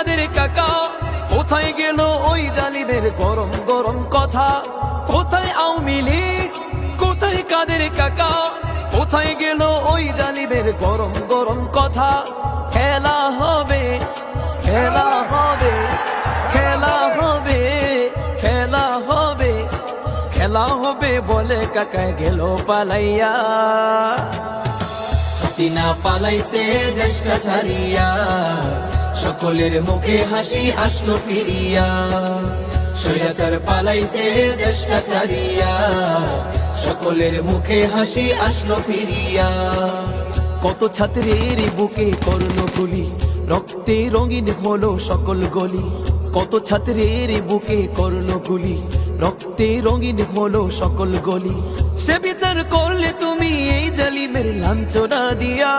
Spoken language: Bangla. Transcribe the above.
কাদের কাকা, কোথায় গেল ওই জালিমের গরম গরম কথা? কোথায় আওয়ামী লীগ, কোথায় কাদের কাকা, কোথায় গেল ওই জালিমের গরম গরম কথা? খেলা হবে, খেলা হবে, খেলা হবে, খেলা হবে, খেলা হবে বলে কাকা গেল পালাইয়া। হাসিনা পালাইছে দেশটা ছাড়িয়া, সকলের মুখে হাসি আসলো ফিরিয়া। স্বৈরাচার পালাইছে দেশটা ছাড়িয়া, সকলের মুখে হাসি আসলো ফিরিয়া। কত ছাত্রের বুকে করলো গুলি, রক্তে রঙিন হলো সকল গলি। কত ছাত্রের বুকে করলো গুলি, রক্তে রঙিন হলো সকল গলি। সে বিচার করলে তুমি এই জালিমের লাঞ্ছনা দিয়া।